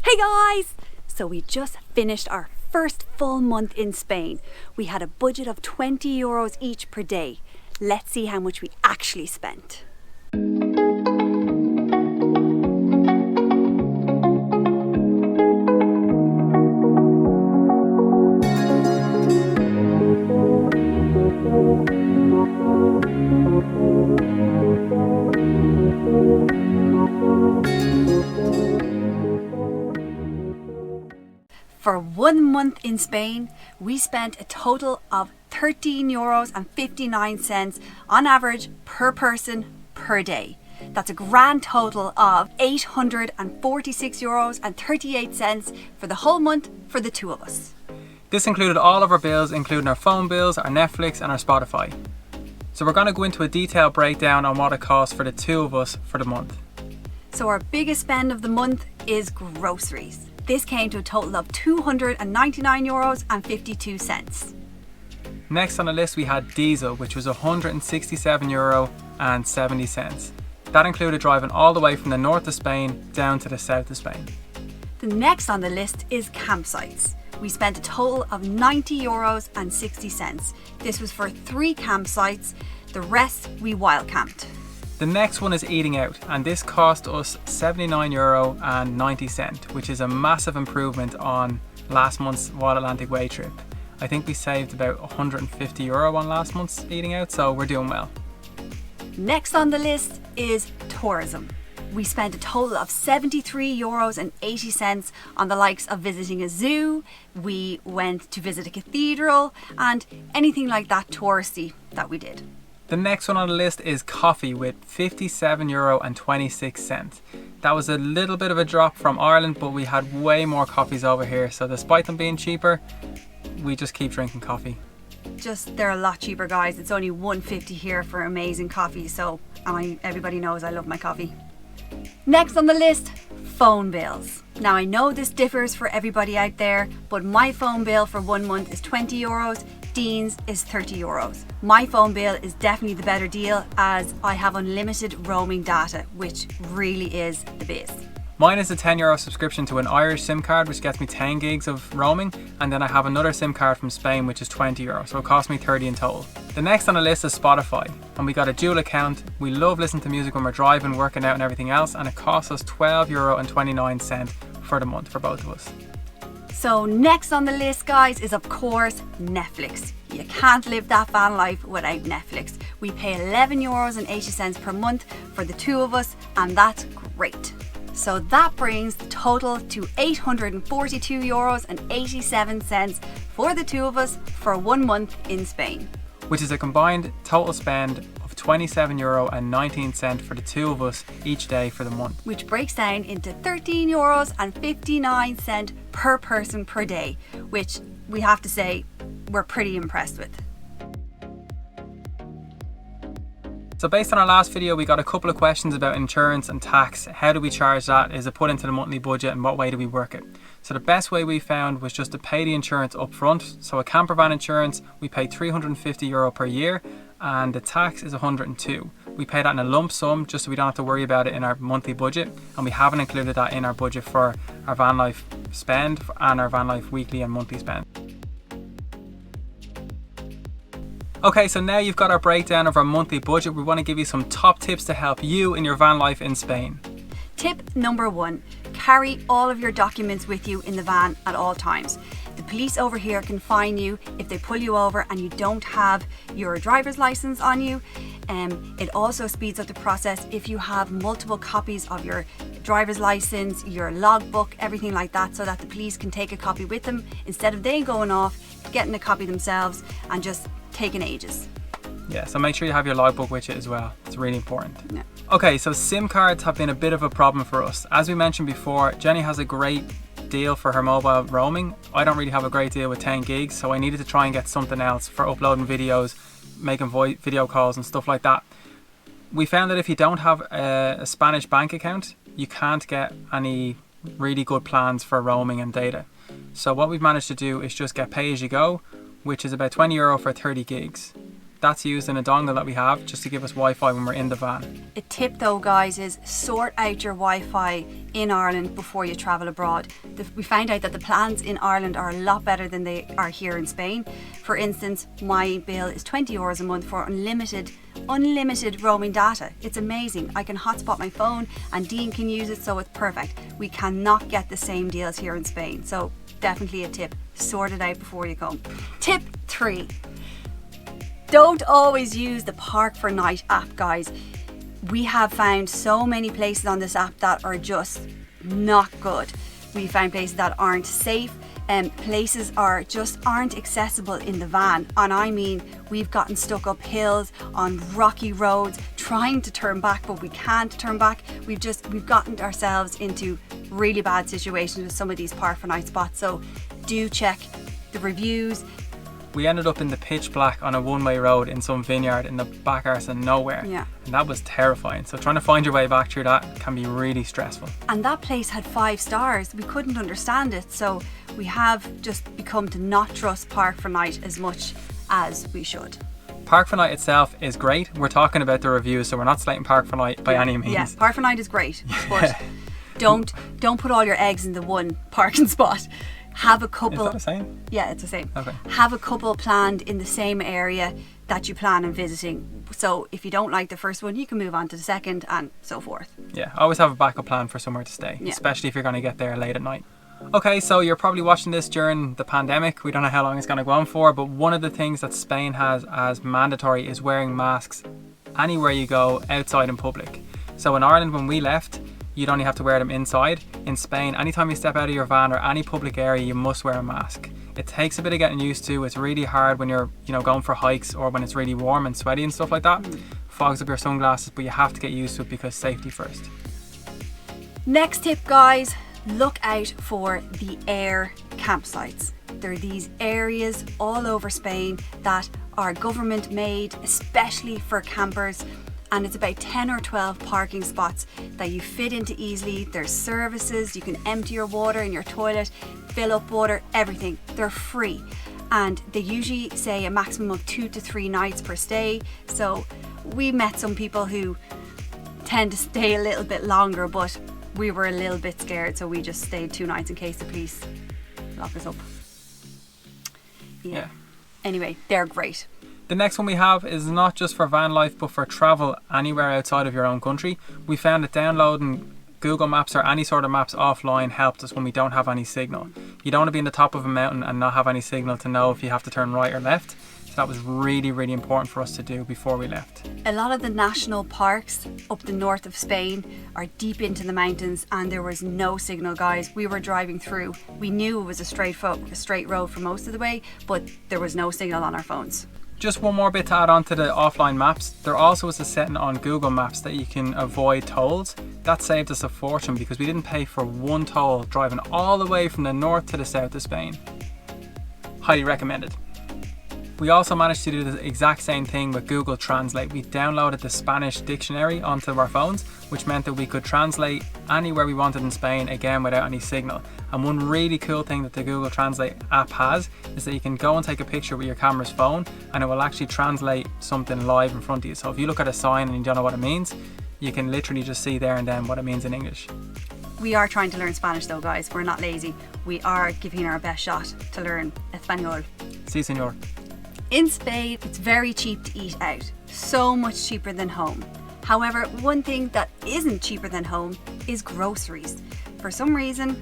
Hey guys! So we just finished our first full month in Spain. We had a budget of €20 each per day. Let's see how much we actually spent. For 1 month in Spain, we spent a total of €13.59 on average per person per day. That's a grand total of €846.38 for the whole month for the two of us. This included all of our bills, including our phone bills, our Netflix and our Spotify. So we're going to go into a detailed breakdown on what it costs for the two of us for the month. So our biggest spend of the month is groceries. This came to a total of €299.52. Next on the list we had diesel, which was €167.70. That included driving all the way from the north of Spain down to the south of Spain. The next on the list is campsites. We spent a total of €90.60. This was for 3 campsites. The rest we wild camped. The next one is eating out, and this cost us €79.90, which is a massive improvement on last month's Wild Atlantic Way trip. I think we saved about €150 on last month's eating out, so we're doing well. Next on the list is tourism. We spent a total of €73.80 on the likes of visiting a zoo. We went to visit a cathedral and anything like that touristy that we did. The next one on the list is coffee with €57.26. That was a little bit of a drop from Ireland, but we had way more coffees over here. So despite them being cheaper, we just keep drinking coffee. They're a lot cheaper, guys. It's only $1.50 here for amazing coffee. So everybody knows I love my coffee. Next on the list, phone bills. Now I know this differs for everybody out there, but my phone bill for 1 month is €20. Dean's is €30. My phone bill is definitely the better deal as I have unlimited roaming data, which really is the biz. Mine is a €10 subscription to an Irish SIM card, which gets me 10 gigs of roaming, and then I have another SIM card from Spain, which is €20, so it costs me 30 in total. The next on the list is Spotify, and we got a dual account. We love listening to music when we're driving, working out and everything else, and it costs us €12.29 for the month for both of us. So next on the list, guys, is of course Netflix. You can't live that van life without Netflix. We pay €11.80 per month for the two of us, and that's great. So that brings the total to €842.87 for the two of us for 1 month in Spain. Which is a combined total spend of €27.19 for the two of us each day for the month. Which breaks down into €13.59 per person per day, which we have to say we're pretty impressed with. So based on our last video, we got a couple of questions about insurance and tax. How do we charge that? Is it put into the monthly budget and what way do we work it? So the best way we found was just to pay the insurance up front. So a camper van insurance, we pay €350 per year and the tax is €102. We pay that in a lump sum just so we don't have to worry about it in our monthly budget, and we haven't included that in our budget for our Vanlife spend and our Vanlife weekly and monthly spend. Okay, so now you've got our breakdown of our monthly budget. We want to give you some top tips to help you in your van life in Spain. Tip number 1, carry all of your documents with you in the van at all times. The police over here can fine you if they pull you over and you don't have your driver's license on you. It also speeds up the process if you have multiple copies of your driver's license, your logbook, everything like that, so that the police can take a copy with them instead of they going off, getting a copy themselves and just taking ages. Yeah, so make sure you have your logbook with you as well. It's really important. Yeah. Okay, so SIM cards have been a bit of a problem for us. As we mentioned before, Jenny has a great deal for her mobile roaming. I don't really have a great deal with 10 gigs, so I needed to try and get something else for uploading videos, making video calls and stuff like that. We found that if you don't have a Spanish bank account, you can't get any really good plans for roaming and data. So what we've managed to do is just get pay as you go, which is about €20 for 30 gigs. That's used in a dongle that we have just to give us Wi-Fi when we're in the van. A tip though, guys, is sort out your Wi-Fi in Ireland before you travel abroad. We found out that the plans in Ireland are a lot better than they are here in Spain. For instance, my bill is €20 a month for unlimited roaming data. It's amazing. I can hotspot my phone and Dean can use it, so it's perfect. We cannot get the same deals here in Spain. So definitely a tip. Sort it out before you come. Tip 3. Don't always use the Park for Night app, guys. We have found so many places on this app that are just not good. We found places that aren't safe and places aren't accessible in the van. And I mean, we've gotten stuck up hills on rocky roads trying to turn back, but we can't turn back. We've gotten ourselves into really bad situations with some of these Park for Night spots. So do check the reviews. We ended up in the pitch black on a one-way road in some vineyard in the back arse of nowhere. Yeah. And that was terrifying. So trying to find your way back through that can be really stressful. And that place had 5 stars. We couldn't understand it. So we have just become to not trust Park for Night as much as we should. Park for Night itself is great. We're talking about the reviews, so we're not slating Park for Night by any means. Yeah, Park for Night is great, but don't put all your eggs in the one parking spot. Have a couple. Is that the same? Yeah, it's the same. Okay. Have a couple planned in the same area that you plan on visiting. So if you don't like the first one, you can move on to the second and so forth. Yeah, always have a backup plan for somewhere to stay, especially if you're going to get there late at night. Okay, so you're probably watching this during the pandemic. We don't know how long it's going to go on for, but one of the things that Spain has as mandatory is wearing masks anywhere you go outside in public. So in Ireland, when we left, you'd only have to wear them inside. In Spain, anytime you step out of your van or any public area, you must wear a mask. It takes a bit of getting used to. It's really hard when you're, going for hikes or when it's really warm and sweaty and stuff like that. Fogs up your sunglasses, but you have to get used to it because safety first. Next tip, guys, look out for the air campsites. There are these areas all over Spain that are government made, especially for campers. And it's about 10 or 12 parking spots that you fit into easily. There's services, you can empty your water in your toilet, fill up water, everything. They're free. And they usually say a maximum of 2 to 3 nights per stay. So we met some people who tend to stay a little bit longer, but we were a little bit scared. So we just stayed 2 nights in case the police lock us up. Yeah. Anyway, they're great. The next one we have is not just for van life, but for travel anywhere outside of your own country. We found that downloading Google Maps or any sort of maps offline helped us when we don't have any signal. You don't want to be in the top of a mountain and not have any signal to know if you have to turn right or left. So that was really, really important for us to do before we left. A lot of the national parks up the north of Spain are deep into the mountains and there was no signal, guys. We were driving through. We knew it was a straight road for most of the way, but there was no signal on our phones. Just one more bit to add on to the offline maps. There also is a setting on Google Maps that you can avoid tolls. That saved us a fortune because we didn't pay for one toll driving all the way from the north to the south of Spain. Highly recommended. We also managed to do the exact same thing with Google Translate. We downloaded the Spanish dictionary onto our phones, which meant that we could translate anywhere we wanted in Spain, again without any signal. And one really cool thing that the Google Translate app has is that you can go and take a picture with your camera's phone and it will actually translate something live in front of you. So if you look at a sign and you don't know what it means, you can literally just see there and then what it means in English. We are trying to learn Spanish though, guys. We're not lazy. We are giving our best shot to learn Espanol. Sí, señor. In Spain, it's very cheap to eat out. So much cheaper than home. However, one thing that isn't cheaper than home is groceries. For some reason,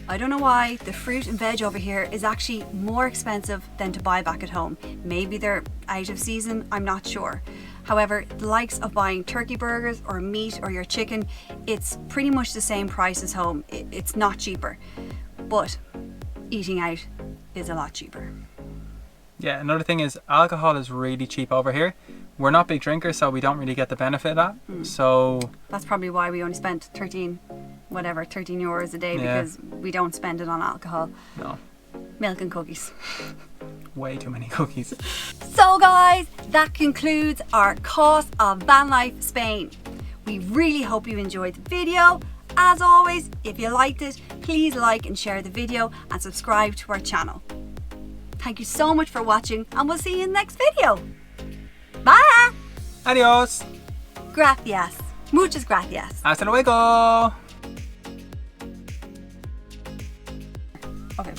I don't know why, the fruit and veg over here is actually more expensive than to buy back at home. Maybe they're out of season, I'm not sure. However, the likes of buying turkey burgers or meat or your chicken, it's pretty much the same price as home. It's not cheaper, but eating out is a lot cheaper. Yeah, another thing is alcohol is really cheap over here. We're not big drinkers, so we don't really get the benefit of that. So that's probably why we only spent 13 euros a day, because we don't spend it on alcohol. No. Milk and cookies. Way too many cookies. So guys, that concludes our cost of Vanlife Spain. We really hope you enjoyed the video. As always, if you liked it, please like and share the video and subscribe to our channel. Thank you so much for watching and we'll see you in the next video. Bye! Adios. Gracias. Muchas gracias. Hasta luego. Okay.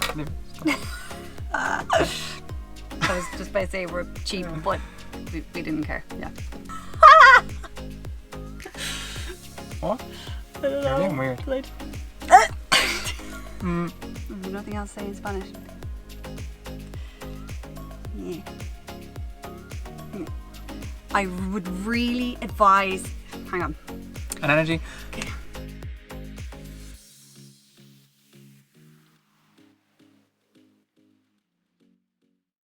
I was just about to say we're cheap, but we didn't care. Yeah. What? I don't You're being weird. There's nothing else to say in Spanish. Yeah. I would really advise. Hang on. An energy. Okay.